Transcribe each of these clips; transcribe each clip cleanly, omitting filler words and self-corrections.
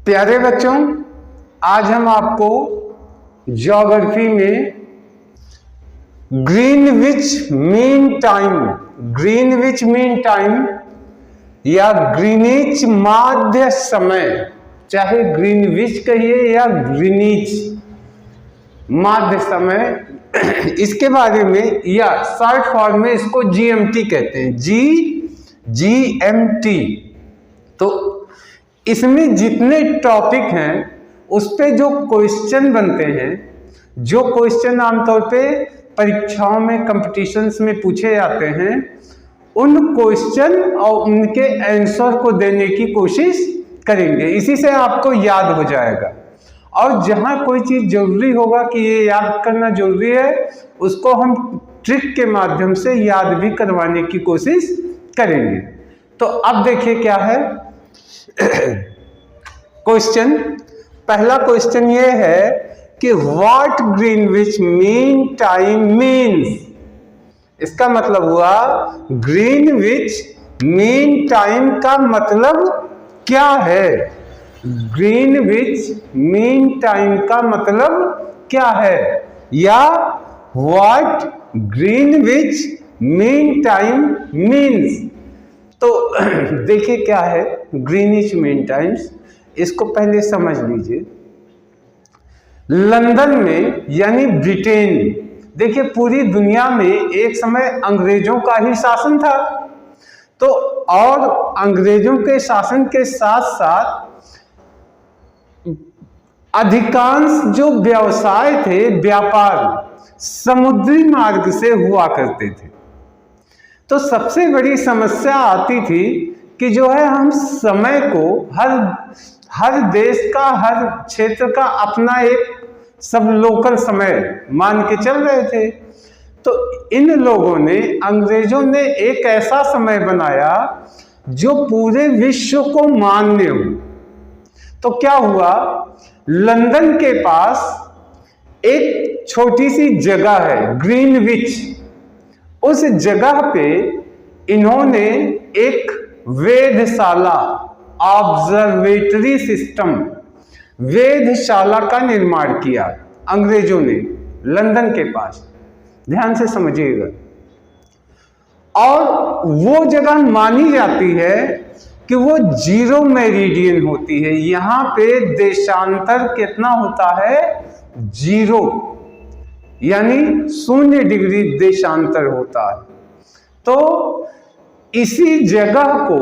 प्यारे बच्चों, आज हम आपको ज्योग्राफी में ग्रीनविच मीन टाइम या ग्रीनिच माध्य समय, चाहे ग्रीनविच कहिए या ग्रीनिच माध्य समय, इसके बारे में या शॉर्ट फॉर्म में इसको जीएमटी कहते हैं। जीएमटी। तो इसमें जितने टॉपिक हैं उस पे जो क्वेश्चन बनते हैं, जो क्वेश्चन आमतौर पे परीक्षाओं में कंपटीशंस में पूछे जाते हैं, उन क्वेश्चन और उनके आंसर को देने की कोशिश करेंगे। इसी से आपको याद हो जाएगा। और जहाँ कोई चीज़ जरूरी होगा कि ये याद करना जरूरी है, उसको हम ट्रिक के माध्यम से याद भी करवाने की कोशिश करेंगे। तो अब देखिए क्या है क्वेश्चन। पहला क्वेश्चन ये है कि what Greenwich mean time means. इसका मतलब हुआ ग्रीनविच मीन टाइम का मतलब क्या है। ग्रीनविच मीन टाइम का मतलब क्या है, या what Greenwich mean time means. तो देखिए क्या है ग्रीनिच मीन टाइम्स, इसको पहले समझ लीजिए। लंदन में यानी ब्रिटेन, देखिए पूरी दुनिया में एक समय अंग्रेजों का ही शासन था। तो और अंग्रेजों के शासन के साथ साथ अधिकांश जो व्यवसाय थे, व्यापार समुद्री मार्ग से हुआ करते थे। तो सबसे बड़ी समस्या आती थी कि जो है हम समय को हर देश का, हर क्षेत्र का अपना एक सब लोकल समय मान के चल रहे थे। तो इन लोगों ने, अंग्रेजों ने एक ऐसा समय बनाया जो पूरे विश्व को मान्य हो। तो क्या हुआ, लंदन के पास एक छोटी सी जगह है ग्रीनविच। उस जगह पे इन्होंने एक वेधशाला, ऑब्जर्वेटरी सिस्टम, वेधशाला का निर्माण किया अंग्रेजों ने लंदन के पास। ध्यान से समझिएगा। और वो जगह मानी जाती है कि वो जीरो मेरिडियन होती है। यहां पे देशांतर कितना होता है, जीरो, यानी 0 डिग्री देशांतर होता है। तो इसी जगह को,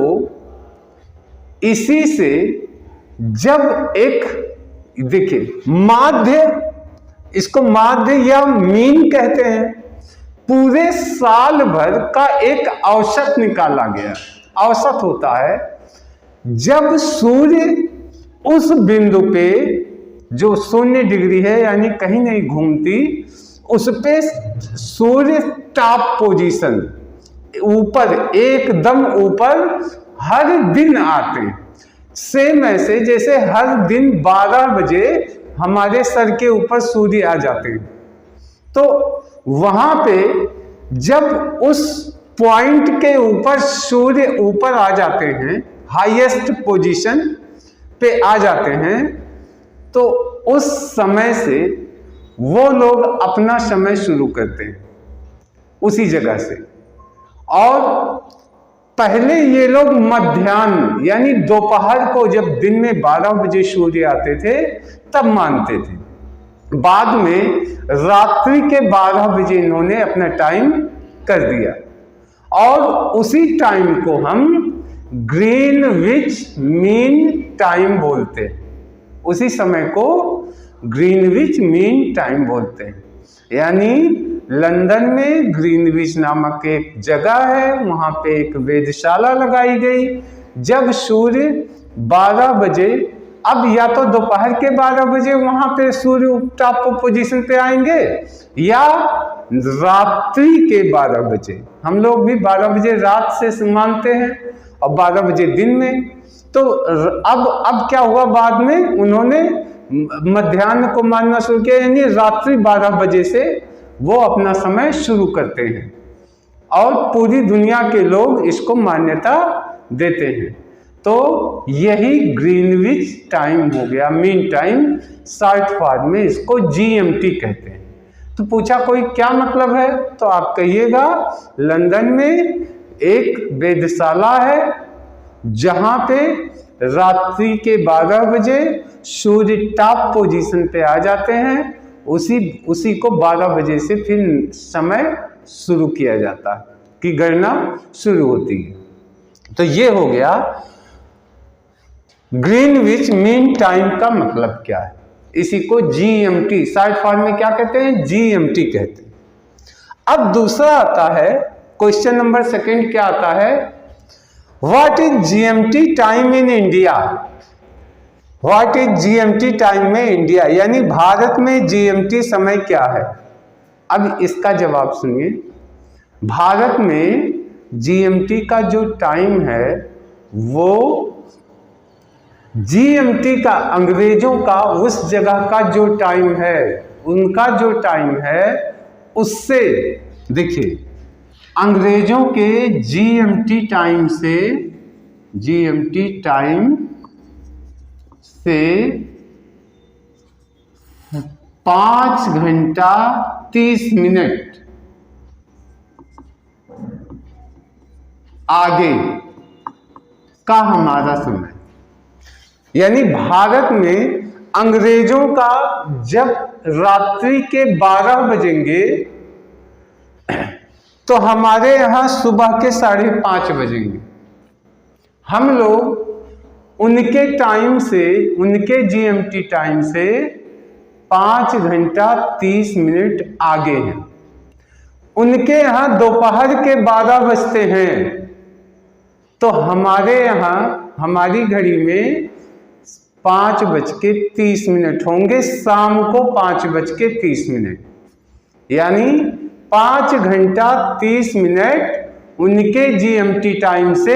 इसी से जब एक, देखिए माध्य, इसको माध्य या मीन कहते हैं, पूरे साल भर का एक औसत निकाला गया। औसत होता है जब सूर्य उस बिंदु पे जो 0 डिग्री है, यानी कहीं नहीं घूमती, उस पे सूर्य टॉप पोजीशन, ऊपर, एकदम ऊपर हर दिन आते। सेम ऐसे जैसे हर दिन 12 बजे हमारे सर के ऊपर सूर्य आ जाते हैं। तो वहां पे जब उस पॉइंट के ऊपर सूर्य ऊपर आ जाते हैं, हाईएस्ट पोजीशन पे आ जाते हैं, तो उस समय से वो लोग अपना समय शुरू करते हैं उसी जगह से। और पहले ये लोग मध्याह्न यानी दोपहर को, जब दिन में 12 बजे सूर्य आते थे तब मानते थे। बाद में रात्रि के 12 बजे इन्होंने अपना टाइम कर दिया, और उसी टाइम को हम ग्रीनविच मीन टाइम बोलते हैं। उसी समय को ग्रीनविच मीन टाइम बोलते हैं। यानी लंदन में ग्रीनविच नामक एक जगह है, वहां पे एक वेधशाला लगाई गई। जब सूर्य 12 बजे, अब या तो दोपहर के 12 बजे वहां पे सूर्य टॉप पोजीशन पे आएंगे, या रात्रि के 12 बजे। हम लोग भी 12 बजे रात से मानते हैं और 12 बजे दिन में। तो अब क्या हुआ, बाद में उन्होंने मध्याह्न को मानना शुरू किया, यानी रात्रि 12 बजे से वो अपना समय शुरू करते हैं, और पूरी दुनिया के लोग इसको मान्यता देते हैं। तो यही ग्रीनविच टाइम हो गया, मीन टाइम, शॉर्ट फॉर्म में इसको जीएमटी कहते हैं। तो पूछा कोई क्या मतलब है, तो आप कहिएगा लंदन में एक वेधशाला है जहां पे रात्रि के 12 बजे सूर्य टॉप पोजीशन पे आ जाते हैं, उसी को 12 बजे से फिर समय शुरू किया जाता है कि गणना शुरू होती है। तो ये हो गया ग्रीनविच मीन टाइम का मतलब क्या है। इसी को जीएमटी शॉर्ट फॉर्म में क्या कहते हैं, जीएमटी कहते हैं। अब दूसरा आता है क्वेश्चन नंबर सेकंड, क्या आता है, what is GMT time in India. What is GMT time में इंडिया, यानी भारत में जीएमटी समय क्या है। अब इसका जवाब सुनिए। भारत में जीएमटी का जो टाइम है वो जीएमटी का अंग्रेजों का उस जगह का जो टाइम है, उनका जो टाइम है उससे, देखिए अंग्रेजों के जीएमटी टाइम से 5 घंटा 30 मिनट आगे का हमारा समय, यानी भारत में अंग्रेजों का जब रात्रि के 12 बजेंगे तो हमारे यहाँ सुबह के 5:30 बजेंगे। हम लोग उनके टाइम से, उनके जीएमटी टाइम से 5 घंटा 30 मिनट आगे हैं। उनके यहाँ दोपहर के 12 बजते हैं, तो हमारे यहाँ हमारी घड़ी में 5:30 होंगे, शाम को 5:30, यानी 5 घंटा 30 मिनट उनके जीएमटी टाइम से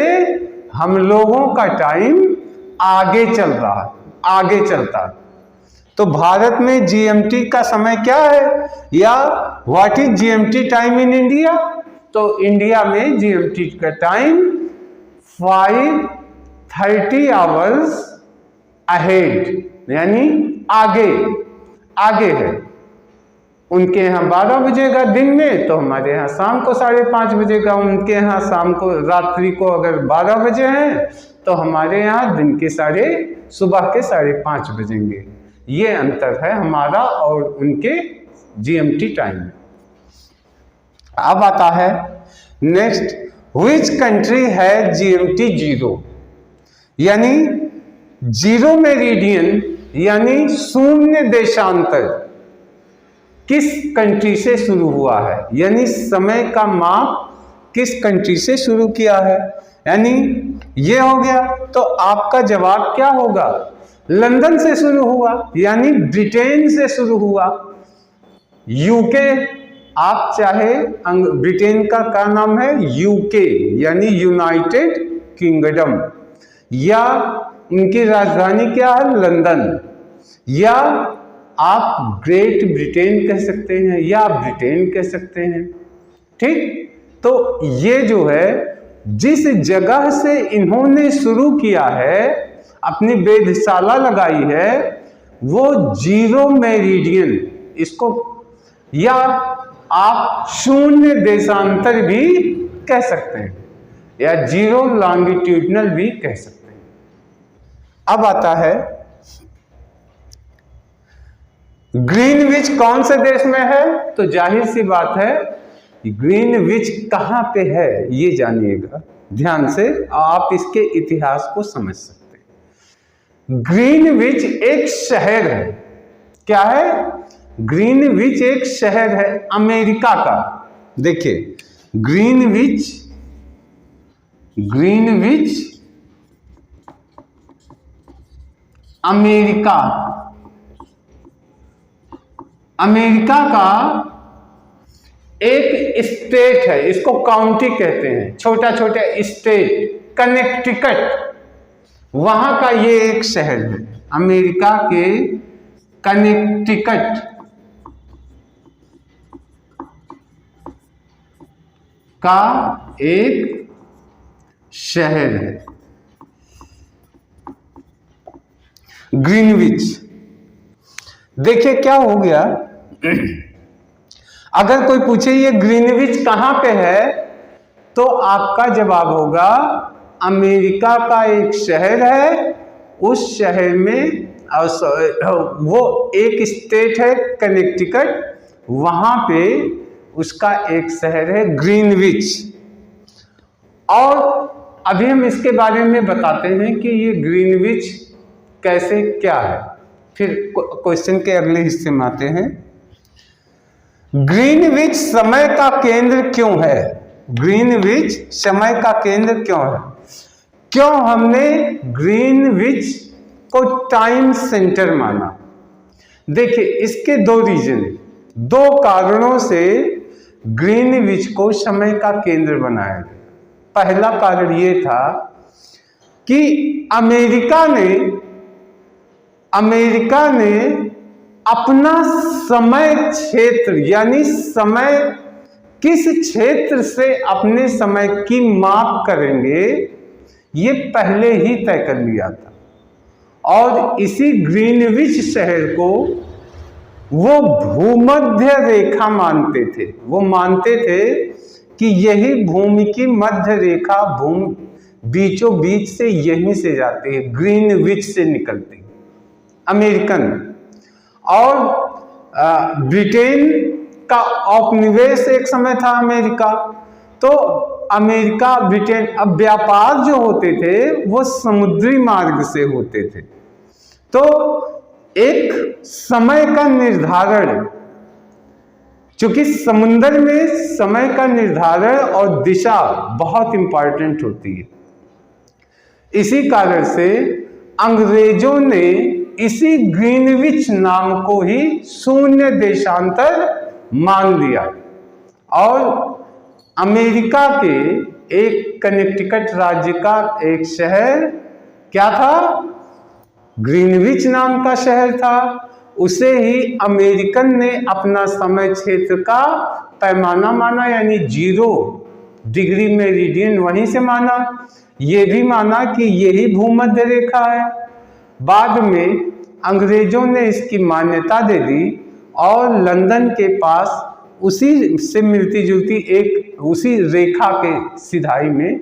हम लोगों का टाइम आगे चल रहा है, आगे चलता है। तो भारत में जीएमटी का समय क्या है, या what is GMT time in India, तो इंडिया में जीएमटी का टाइम 5:30 आवर्स अहेड, यानी आगे है। उनके यहाँ 12 बजेगा दिन में, तो हमारे यहाँ शाम को 5:30 बजेगा। उनके यहाँ शाम को, रात्रि को अगर 12 बजे हैं तो हमारे यहाँ दिन के सुबह के 5:30 बजेंगे। ये अंतर है हमारा और उनके जीएमटी टाइम में। अब आता है नेक्स्ट, विच कंट्री है जीएमटी 0, यानी 0 मेरिडियन यानी शून्य देशांतर किस कंट्री से शुरू हुआ है, यानी समय का माप किस कंट्री से शुरू किया है, यानी ये हो गया। तो आपका जवाब क्या होगा, लंदन से शुरू हुआ, यानी ब्रिटेन से शुरू हुआ। यूके, आप चाहे ब्रिटेन का क्या नाम है, यूके यानी यूनाइटेड किंगडम, या उनकी राजधानी क्या है, लंदन, या आप ग्रेट ब्रिटेन कह सकते हैं, या ब्रिटेन कह सकते हैं। ठीक, तो ये जो है जिस जगह से इन्होंने शुरू किया है, अपनी वेधशाला लगाई है, वो 0 मेरिडियन, इसको या आप शून्य देशांतर भी कह सकते हैं, या 0 लॉन्गिट्यूडनल भी कह सकते हैं। अब आता है ग्रीनविच कौन से देश में है, तो जाहिर सी बात है ग्रीनविच कहां पे है ये जानिएगा ध्यान से, आप इसके इतिहास को समझ सकते हैं। ग्रीनविच एक शहर है, क्या है, ग्रीनविच एक शहर है अमेरिका का। देखिए ग्रीनविच अमेरिका का एक स्टेट है, इसको काउंटी कहते हैं, छोटा छोटा स्टेट, कनेक्टिकट, वहां का ये एक शहर है, अमेरिका के कनेक्टिकट का एक शहर है। ग्रीनविच। देखिए क्या हो गया, अगर कोई पूछे ये ग्रीनविच कहाँ पे है, तो आपका जवाब होगा अमेरिका का एक शहर है, उस शहर में वो एक स्टेट है कनेक्टिकट, वहां पे उसका एक शहर है ग्रीनविच। और अभी हम इसके बारे में बताते हैं कि ये ग्रीनविच कैसे क्या है, फिर क्वेश्चन के अगले हिस्से में आते हैं। ग्रीनविच समय का केंद्र क्यों है? ग्रीनविच समय का केंद्र क्यों है? क्यों हमने ग्रीनविच को टाइम सेंटर माना? देखिए इसके दो रीजन, दो कारणों से ग्रीनविच को समय का केंद्र बनाया गया। पहला कारण ये था कि अमेरिका ने अपना समय क्षेत्र, यानी समय किस क्षेत्र से अपने समय की माप करेंगे, ये पहले ही तय कर लिया था। और इसी ग्रीनविच शहर को वो भूमध्य रेखा मानते थे। वो मानते थे कि यही भूमि की मध्य रेखा बीचों बीच से यहीं से जाती है, ग्रीनविच से निकलती है। अमेरिकन और ब्रिटेन का औपनिवेश एक समय था अमेरिका, तो अमेरिका ब्रिटेन, अब व्यापार जो होते थे वो समुद्री मार्ग से होते थे, तो एक समय का निर्धारण, क्योंकि समुद्र में समय का निर्धारण और दिशा बहुत इंपॉर्टेंट होती है, इसी कारण से अंग्रेजों ने इसी ग्रीनविच नाम को ही शून्य देशांतर मान लिया। और अमेरिका के एक कनेक्टिकट राज्य का एक शहर क्या था, ग्रीनविच नाम का शहर था, उसे ही अमेरिकन ने अपना समय क्षेत्र का पैमाना माना, यानी 0 डिग्री मेरिडियन वहीं से माना। ये भी माना कि यही भूमध्य रेखा है। बाद में अंग्रेजों ने इसकी मान्यता दे दी और लंदन के पास उसी से मिलती जुलती एक उसी रेखा के सिधाई में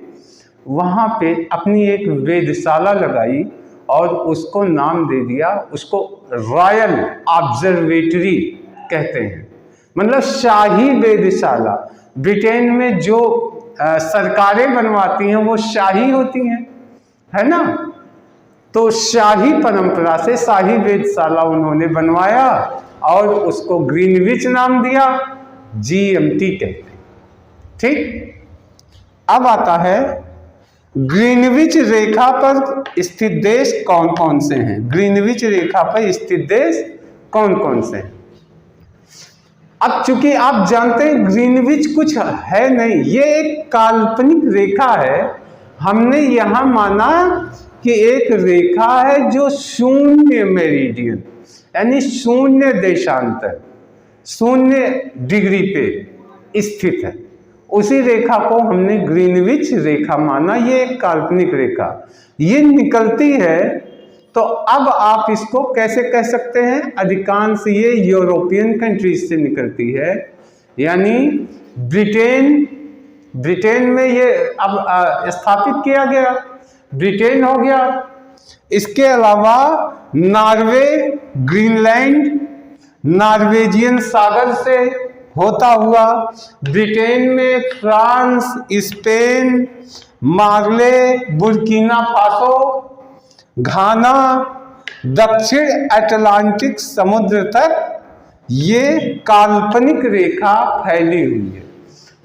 वहाँ पे अपनी एक वेधशाला लगाई और उसको नाम दे दिया, उसको रॉयल ऑब्जर्वेटरी कहते हैं, मतलब शाही वेधशाला। ब्रिटेन में जो सरकारें बनवाती हैं वो शाही होती हैं, है ना, तो शाही परंपरा से शाही वेधशाला उन्होंने बनवाया और उसको ग्रीनविच नाम दिया, GMT कहते हैं। ठीक, अब आता है ग्रीनविच रेखा पर स्थित देश कौन कौन से हैं। ग्रीनविच रेखा पर स्थित देश कौन कौन से हैं? अब चूंकि आप जानते हैं ग्रीनविच कुछ है नहीं, ये एक काल्पनिक रेखा है। हमने यहां माना कि एक रेखा है जो शून्य मेरिडियन, यानी शून्य देशांतर, 0 डिग्री पे स्थित है, उसी रेखा को हमने ग्रीनविच रेखा माना। ये एक काल्पनिक रेखा, ये निकलती है, तो अब आप इसको कैसे कह सकते हैं, अधिकांश ये यूरोपियन कंट्रीज से निकलती है, यानी ब्रिटेन में ये अब स्थापित किया गया, ब्रिटेन हो गया। इसके अलावा नॉर्वे, ग्रीनलैंड, नॉर्वेजियन सागर से होता हुआ ब्रिटेन में फ्रांस, स्पेन, मार्ले, बुर्किना फासो, घाना, दक्षिण अटलांटिक समुद्र तक ये काल्पनिक रेखा फैली हुई है।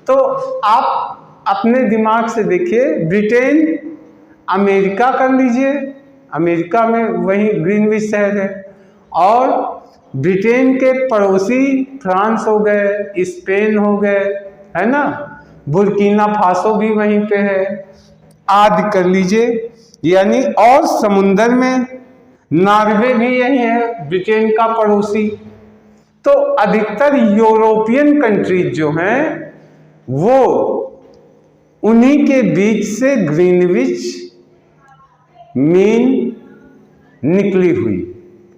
तो आप अपने दिमाग से देखिए, ब्रिटेन अमेरिका कर लीजिए, अमेरिका में वही ग्रीनविच शहर है, और ब्रिटेन के पड़ोसी फ्रांस हो गए, स्पेन हो गए, है ना, बुर्किना फासो भी वहीं पे है, आदि कर लीजिए, यानी, और समुंदर में नॉर्वे भी यही है, ब्रिटेन का पड़ोसी। तो अधिकतर यूरोपियन कंट्रीज जो हैं वो उन्हीं के बीच से ग्रीनविच मीन निकली हुई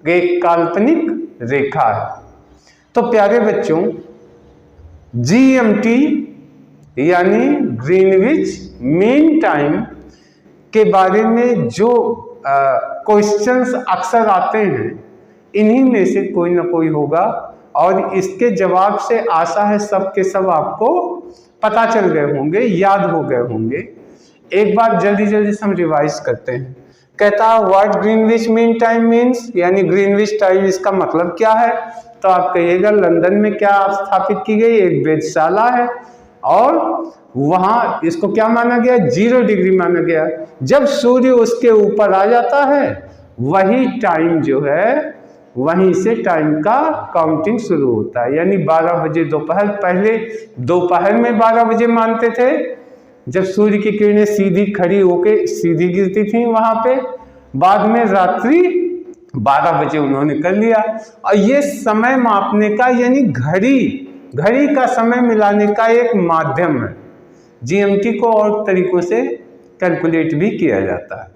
एक काल्पनिक रेखा है। तो प्यारे बच्चों, GMT यानी ग्रीनविच मीन टाइम के बारे में जो क्वेश्चंस अक्सर आते हैं, इन्हीं में से कोई ना कोई होगा और इसके जवाब से आशा है सब के सब आपको पता चल गए होंगे, याद हो गए होंगे। एक बार जल्दी जल्दी से हम रिवाइज करते हैं। कहता है what Greenwich mean time means, यानी ग्रीनविच टाइम इसका मतलब क्या है। तो आप कहिएगा लंदन में क्या स्थापित की गई एक वेधशाला है और वहां इसको क्या माना गया, 0 डिग्री माना गया। जब सूर्य उसके ऊपर आ जाता है वही टाइम जो है, वहीं से टाइम का काउंटिंग शुरू होता है। यानी 12 बजे दोपहर, पहले दोपहर में 12 बजे मानते थे जब सूर्य की किरणें सीधी खड़ी होके सीधी गिरती थी वहां पे। बाद में रात्रि 12 बजे उन्होंने कर लिया। और ये समय मापने का यानी घड़ी का समय मिलाने का एक माध्यम है। GMT को और तरीकों से कैलकुलेट भी किया जाता है।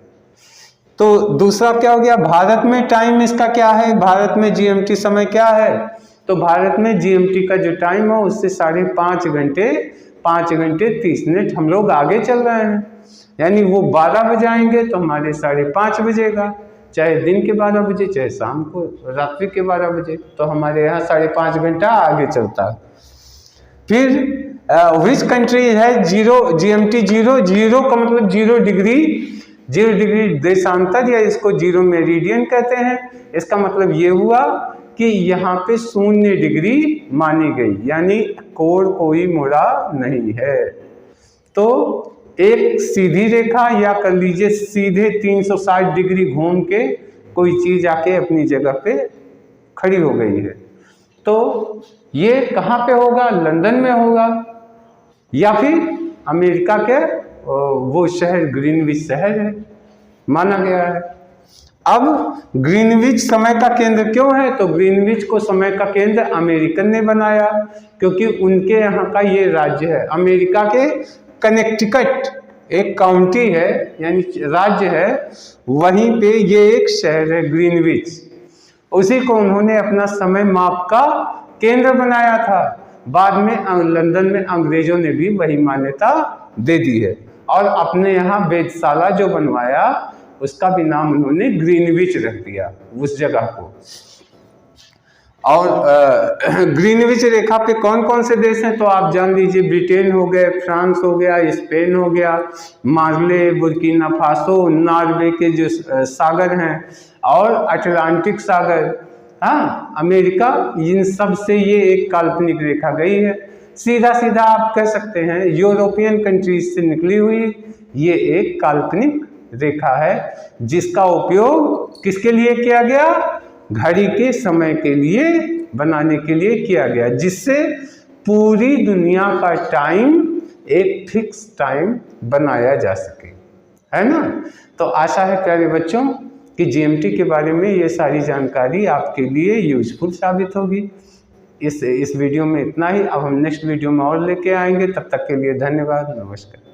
तो दूसरा क्या हो गया, भारत में टाइम इसका क्या है, भारत में GMT समय क्या है। तो भारत में GMT का जो टाइम है उससे 5.5 घंटे 5 घंटे 30 मिनट हम लोग आगे चल रहे हैं। यानी वो 12 बजे आएंगे तो हमारे 5:30 बजेगा, चाहे दिन के 12 बजे चाहे शाम को रात्रि के 12 बजे, तो हमारे यहाँ 5.5 घंटा आगे चलता है। फिर विच कंट्री है GMT 0 का मतलब 0 डिग्री देशांतर, या इसको 0 मेरिडियन कहते हैं। इसका मतलब ये हुआ कि यहाँ पे 0 डिग्री मानी गई, यानी कोई मुड़ा नहीं है। तो एक सीधी रेखा या कर लीजिए सीधे 360 डिग्री घूम के कोई चीज आके अपनी जगह पे खड़ी हो गई है। तो ये कहाँ पे होगा, लंदन में होगा या फिर अमेरिका के वो शहर ग्रीनविच शहर है माना गया है। अब ग्रीनविच समय का केंद्र क्यों है, तो ग्रीनविच को समय का केंद्र अमेरिकन ने बनाया क्योंकि उनके यहाँ का ये राज्य है। अमेरिका के कनेक्टिकट एक काउंटी है यानी राज्य है, वहीं पे ये एक शहर है ग्रीनविच, उसी को उन्होंने अपना समय माप का केंद्र बनाया था। बाद में लंदन में अंग्रेजों ने भी वही मान्यता दे दी है और अपने यहाँ वेधशाला जो बनवाया उसका भी नाम उन्होंने ग्रीनविच रख दिया उस जगह को। और ग्रीनविच रेखा पे कौन कौन से देश हैं तो आप जान लीजिए, ब्रिटेन हो गए, फ्रांस हो गया, स्पेन हो गया, माले, बुर्किना फासो, नॉर्वे के जो सागर हैं और अटलांटिक सागर, हाँ अमेरिका, इन सब से ये एक काल्पनिक रेखा गई है। सीधा सीधा आप कह सकते हैं यूरोपियन कंट्रीज से निकली हुई ये एक काल्पनिक रेखा है जिसका उपयोग किसके लिए किया गया, घड़ी के समय के लिए बनाने के लिए किया गया, जिससे पूरी दुनिया का टाइम एक फिक्स टाइम बनाया जा सके, है ना। तो आशा है प्यारे बच्चों कि GMT के बारे में ये सारी जानकारी आपके लिए यूजफुल साबित होगी। इस वीडियो में इतना ही। अब हम नेक्स्ट वीडियो में और लेके आएंगे, तब तक के लिए धन्यवाद, नमस्कार।